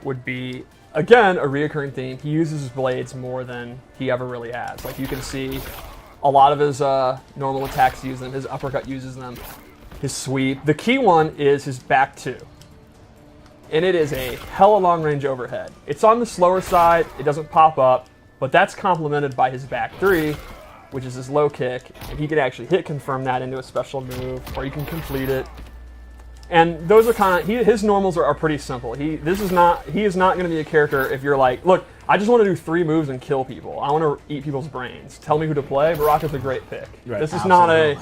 would be, again, a reoccurring theme. He uses his blades more than he ever really has. Like, you can see a lot of his normal attacks use them. His uppercut uses them. His sweep. The key one is his back two. And it is a hella long range overhead. It's on the slower side. It doesn't pop up. But that's complemented by his back three, which is his low kick. And he can actually hit confirm that into a special move, or you can complete it. And those are kind of, his normals are pretty simple. He is not going to be a character if you're like, look, I just want to do 3 moves and kill people. I want to eat people's brains. Tell me who to play. Baraka's a great pick. Right. This is not a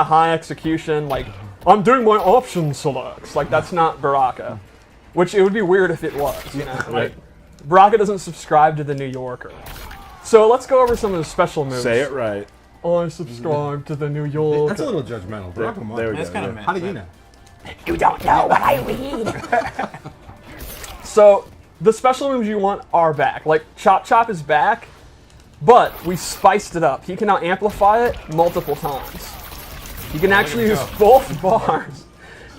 high execution, like, I'm doing my option selects. Like, that's not Baraka. Which it would be weird if it was, you know. Like, Baraka doesn't subscribe to the New Yorker. So let's go over some of the special moves. Say it right. I subscribe to the New Yorker. That's a little judgmental. Baraka, there we go. Kind of how do you know? You don't know what I read. So, the special moves you want are back. Like, Chop Chop is back, but we spiced it up. He can now amplify it multiple times. You can actually use both bars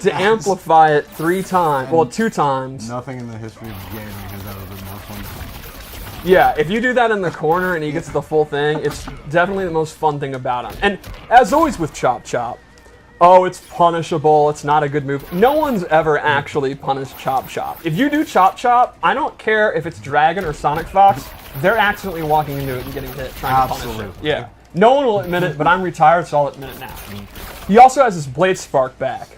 to amplify it 3 times. Well, 2 times. Nothing in the history of gaming has ever been more fun. Yeah, if you do that in the corner and he gets the full thing, it's definitely the most fun thing about him. And as always with Chop Chop, oh, it's punishable, it's not a good move. No one's ever actually punished Chop Chop. If you do Chop Chop, I don't care if it's Dragon or Sonic Fox, they're accidentally walking into it and getting hit, trying to punish it. Yeah. No one will admit it, but I'm retired, so I'll admit it now. He also has his Blade Spark back,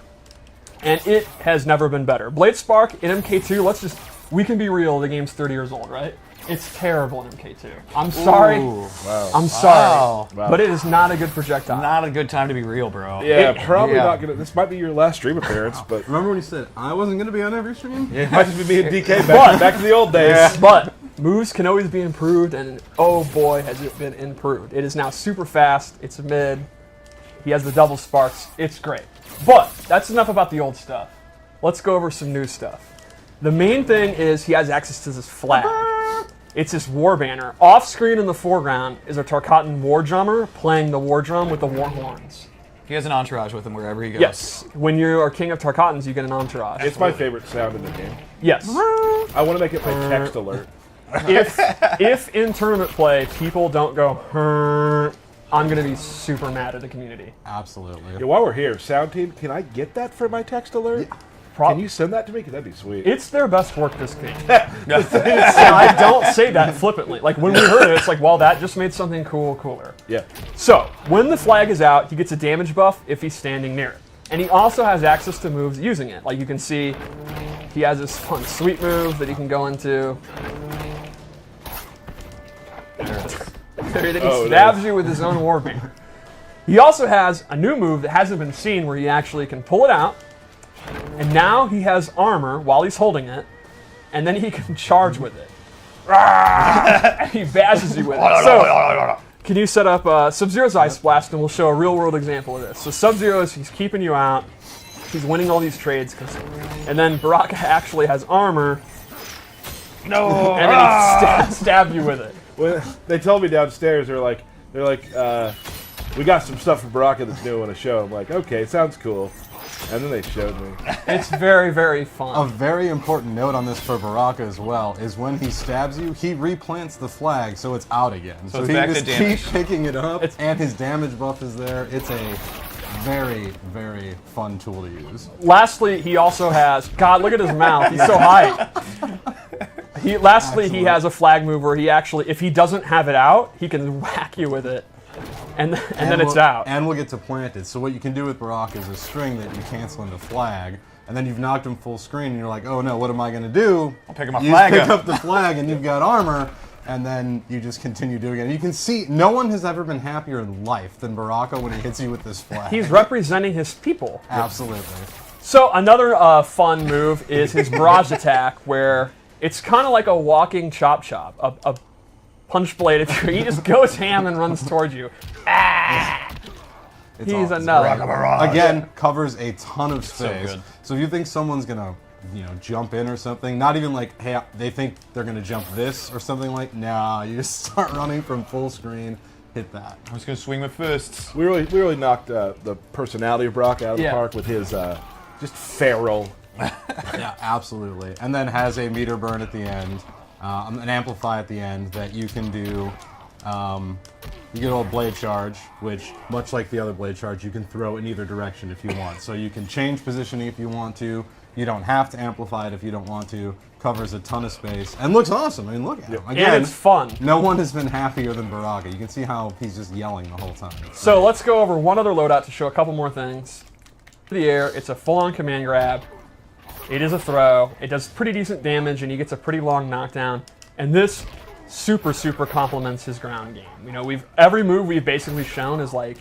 and it has never been better. Blade Spark in MK2, we can be real, the game's 30 years old, right? It's terrible in MK2. I'm sorry. Ooh, wow. I'm sorry. Wow. But it is not a good projectile. Not a good time to be real, bro. Yeah, probably not gonna. This might be your last stream appearance, but Remember when you said I wasn't going to be on every stream? it might just be me and DK back to the old days. But moves can always be improved, and oh boy, has it been improved. It is now super fast. It's mid. He has the double sparks. It's great. But that's enough about the old stuff. Let's go over some new stuff. The main thing is he has access to this flag. It's this war banner. Off screen in the foreground is a Tarkatan war drummer playing the war drum with the war horns. He has an entourage with him wherever he goes. Yes. When you are king of Tarkatans, you get an entourage. It's my favorite sound in the game. Yes. I want to make it my text alert. If in tournament play people don't go, I'm going to be super mad at the community. Absolutely. Yeah, while we're here, Sound Team, can I get that for my text alert? Yeah. Can you send that to me? Because that'd be sweet. It's their best work this game. I don't say that flippantly. Like, when we heard it, it's like, well, that just made something cooler. Yeah. So, when the flag is out, he gets a damage buff if he's standing near it. And he also has access to moves using it. Like, you can see, he has this fun sweep move that he can go into. There it is. He stabs you with his own war banner. He also has a new move that hasn't been seen where he actually can pull it out. And now he has armor while he's holding it, and then he can charge with it. And he bashes you with it. So, can you set up Sub-Zero's Ice Blast, and we'll show a real-world example of this. So Sub-Zero, he's keeping you out. He's winning all these trades. And then Baraka actually has armor. No! And then he stabs you with it. Well, they told me downstairs, they're like, we got some stuff from Baraka that's new on a show. I'm like, okay, sounds cool. And then they showed me. It's very, very fun. A very important note on this for Baraka as well is when he stabs you, he replants the flag so it's out again. So it's he back to just damage. keeps picking it up, and his damage buff is there. It's a very, very fun tool to use. Lastly, he also has... God, look at his mouth. He's so high. Lastly, he has a flag move where he actually, if he doesn't have it out, he can whack you with it. And then it's out. And we'll get to planted. So what you can do with Baraka is a string that you cancel into flag, and then you've knocked him full screen, and you're like, oh no, what am I going to do? I'll pick him up. You just pick up the flag, and you've got armor, and then you just continue doing it. And you can see, no one has ever been happier in life than Baraka when he hits you with this flag. He's representing his people. Absolutely. So another fun move is his barrage attack, where it's kind of like a walking chop, a punch blade. He just goes ham and runs towards you. He's awesome. another. Again, covers a ton of space. good. So if you think someone's gonna, jump in or something, not even like, hey, they think they're gonna jump this or something like, nah, you just start running from full screen, hit that. I'm just gonna swing with fists. We really knocked the personality of Brock out of the Yeah. park with his just feral Yeah, absolutely. And then has a meter burn at the end, an amplify at the end that you can do. You get a little blade charge, which, much like the other blade charge, you can throw in either direction if you want. So you can change positioning if you want to. You don't have to amplify it if you don't want to. Covers a ton of space and looks awesome. I mean, look at him. Again, And it's fun. no one has been happier than Baraka. You can see how he's just yelling the whole time. So let's go over one other loadout to show a couple more things. For the air, it's a full-on command grab. It is a throw. It does pretty decent damage, and he gets a pretty long knockdown. And this super complements his ground game. You know, every move we've basically shown is like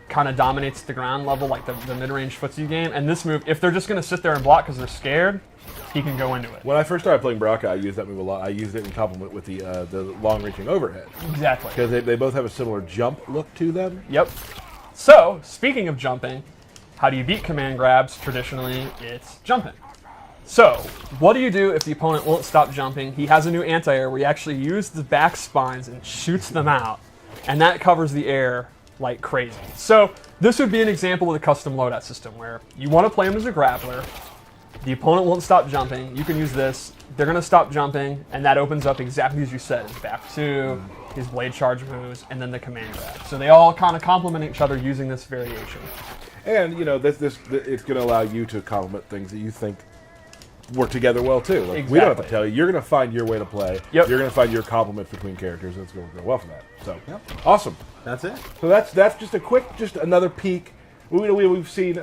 kind of dominates the ground level, like the mid-range footsie game. And this move, if they're just going to sit there and block because they're scared, he can go into it. When I first started playing Baraka, I used that move a lot. I used it in complement with the long-reaching overhead. Exactly. Because they both have a similar jump look to them. Yep. So, speaking of jumping, how do you beat command grabs? Traditionally, it's jumping. So, what do you do if the opponent won't stop jumping? He has a new anti-air where he actually uses the back spines and shoots them out. And that covers the air like crazy. So, this would be an example of the custom loadout system where you want to play him as a grappler. The opponent won't stop jumping. You can use this. They're going to stop jumping, and that opens up exactly as you said. His back two, his blade charge moves, and then the command grab. So they all kind of complement each other using this variation. And, you know, it's going to allow you to complement things that you think work together well, too. Like, Exactly. We don't have to tell you. You're going to find your way to play. Yep. You're going to find your complement between characters, and it's going to go well for that. So, Yep. Awesome. That's it. So that's just another peek. We've seen